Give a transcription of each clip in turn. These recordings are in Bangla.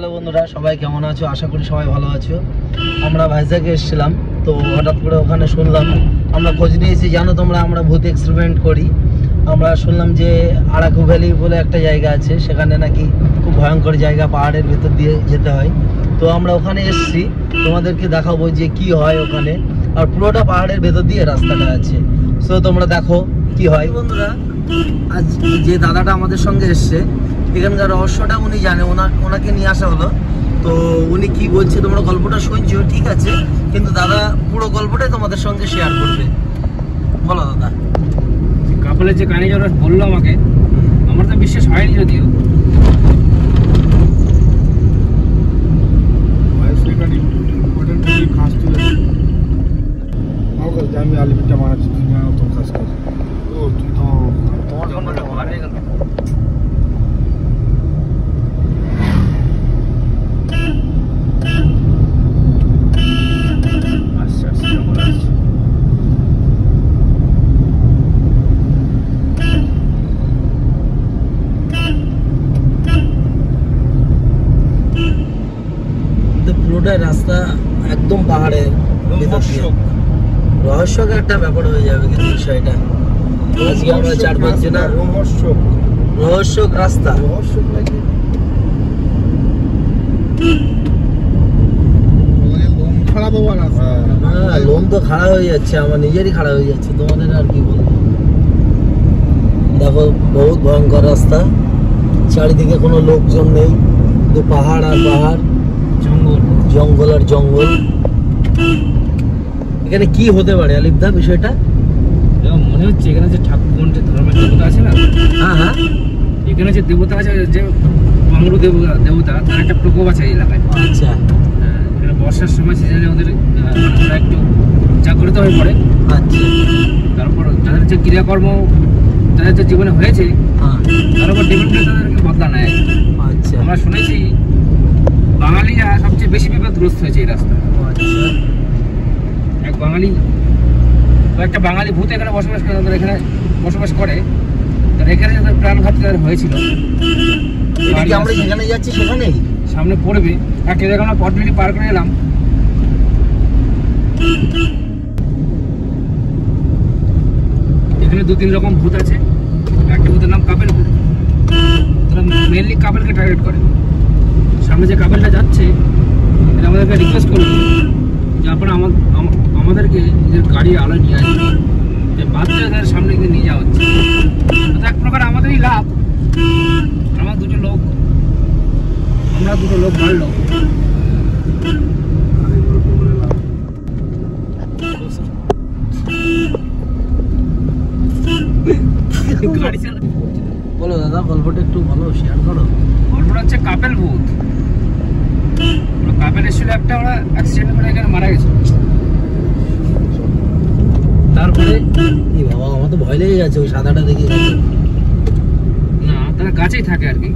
হ্যালো বন্ধুরা, সবাই কেমন আছো? আশা করি সবাই ভালো আছো। আমরা ভাইজ্যাগে এসেছিলাম, তো হঠাৎ করে ওখানে শুনলাম, আমরা খোঁজ নিয়েছি, জানো তোমরা আমরা ভূত এক্সপেরিমেন্ট করি। আমরা শুনলাম যে আরাকু ভ্যালি বলে একটা জায়গা আছে, সেখানে নাকি খুব ভয়ঙ্কর জায়গা, পাহাড়ের ভেতর দিয়ে যেতে হয়। তো আমরা ওখানে এসেছি, তোমাদেরকে দেখাবো যে কি হয় ওখানে। আর পুরোটা পাহাড়ের ভেতর দিয়ে রাস্তাটা আছে, তো তোমরা দেখো কি হয়। বন্ধুরা, আজ যে দাদাটা আমাদের সঙ্গে এসছে, এখানকার রহস্যটা উনি জানে, ওনাকে নিয়ে আসা হলো। তো উনি কি বলছে তোমরা গল্পটা শুনছো, ঠিক আছে, কিন্তু দাদা পুরো গল্পটাই তোমাদের সঙ্গে শেয়ার করবে। বলো দাদা। কাপলের যে কাহিনী যেটা বললো আমাকে, আমার তো বিশ্বাস হয়নি যদিও। আমি আলিমিটা মারাচ্ছি, তো খাস কর। ও তুই তো তোমার সম্পর্কে ভালো গেল। আচ্ছা আচ্ছা, বলা আছে। পুরোটাই রাস্তা একদম পাহাড়ে, রহস্যক একটা ব্যাপার হয়ে যাবে কিন্তু বিষয়টা। আজকে আমরা 4-5 জনা রহস্যক রাস্তা, রহস্যক নাকি খারাপ হওয়ার রাস্তা। হ্যাঁ, লোম তো খাড়া হয়ে যাচ্ছে, আমার নিজেরই খাড়া হয়ে যাচ্ছে, তোমাদের আর কি বলবো। দেখো বহুত ভয়ঙ্কর রাস্তা, চারিদিকে কোনো লোকজন নেই, শুধু পাহাড় আর পাহাড়, জঙ্গল জঙ্গল আর জঙ্গল। এখানে কি হতে পারে আলিফদা বিষয়টা? মনে হচ্ছে এখানে যে ঠাকুর, যে ধর্মের দেবতা আছে না, হ্যাঁ হ্যাঁ, এখানে যে দেবতা আছে, যে মামরু দেবতা, তার একটা প্রকোপ আছে এই এলাকায়। আচ্ছা এখানে বর্ষার সময় সিজনে ওদের ওরা একটু জাগ্রত হয়ে পড়ে। আচ্ছা, তারপর তাদের যে ক্রিয়াকর্ম তাদের যে জীবনে হয়েছে, হ্যাঁ তার উপর ডিপেন্ড করে তাদেরকে বদলা নেয়। আচ্ছা আমরা শুনেছি বাঙালিরা সবচেয়ে বেশি বিপদগ্রস্ত হয়েছে এই রাস্তায়। আচ্ছা, এক বাঙালি, একটা বাঙালি ভূত এখানে বসবাস করে, তাদের এখানে বসবাস করে, তার এখানে যাদের প্রাণঘাতী তাদের হয়েছিল। এটা কি আমরা যেখানে যাচ্ছি সেখানেই? সামনে পড়বে, একটা জায়গা আমরা পটবিটি পার করে এলাম। এখানে 2-3 রকম ভূত আছে। একটা ভূতের নাম কাপেল ভূত, তারা মেনলি কাপেলকে টার্গেট করে। সামনে যে কাপেলটা যাচ্ছে, এটা আমাদেরকে রিকোয়েস্ট করলো যে আপনারা আমাদেরকে নিজের গাড়ি আলোয় নিয়ে আসবেন, যে বাচ্চাদের সামনে কিন্তু নিয়ে যাওয়া হচ্ছে। তো এক প্রকার আমাদেরই লাভ। আমরা দুটো লোক বাড়লো। গাড়ি চালা, বলো দাদা, গল্পটা একটু বলো, শেয়ার করো। গল্পটা হচ্ছে কাপেল ভূত। কাপেল এসেছিল একটা, ওরা অ্যাক্সিডেন্ট করে এখানে মারা গেছে। তারপরে এই বাবা, আমার তো ভয় লেগে গেছে ওই সাদাটা দেখে। না, তারা গাছেই থাকে আর কি।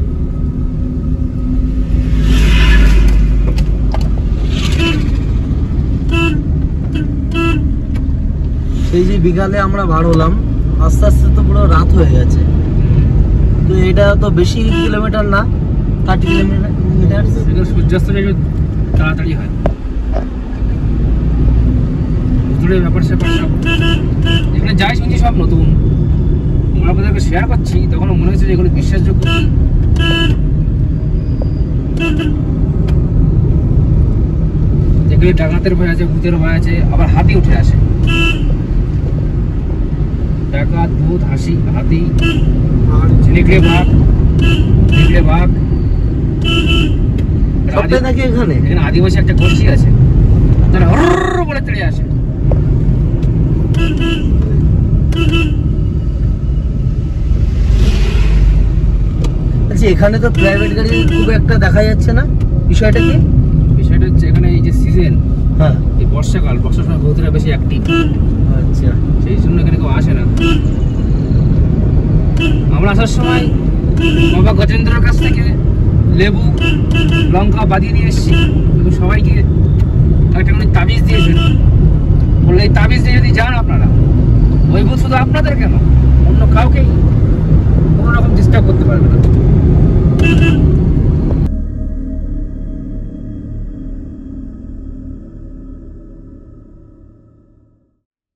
সেই যে বিকালে আমরা বার হলাম, আস্তে আস্তে তো পুরো রাত হয়ে গেছে। তো এটা তো বেশি কিলোমিটার না, 30 কিলোমিটার। সূর্যাস্ত একটু তাড়াতাড়ি হয়। ভুতুড়ের ব্যাপার স্যাপার সব এখানে যাই শুনছি সব নতুন। আমরা আপনাদেরকে শেয়ার করছি, তখন মনে হচ্ছে যে এগুলো বিশ্বাসযোগ্য। যেগুলি ডাকাতের ভয় আছে, ভূতের ভয় আছে, আবার হাতি উঠে আসে। ডাকাত, ভূত, হাতি, নেকড়ে বাঘ। সবটাই নাকি এখানে? এখানে আদিবাসী একটা গোষ্ঠী আছে, তারা হরর বলে তেড়ে আসে। আচ্ছা, এখানে তো প্রাইভেট গাড়ি খুব একটা দেখা যাচ্ছে না, বিষয়টা কি? বিষয়টা হচ্ছে এখানে এই যে সিজন, হ্যাঁ, এই বর্ষাকাল, বর্ষার সময় ভূতেরা বেশি অ্যাক্টিভ। আচ্ছা, সেই জন্য এখানে কেউ আসে না। আমরা আসার সময় বাবা গজেন্দ্রের কাছ থেকে লেবু, লঙ্কা বাদিয়ে নিয়ে এসেছি, এবং সবাইকে একটা করে তাবিজ দিয়েছেন।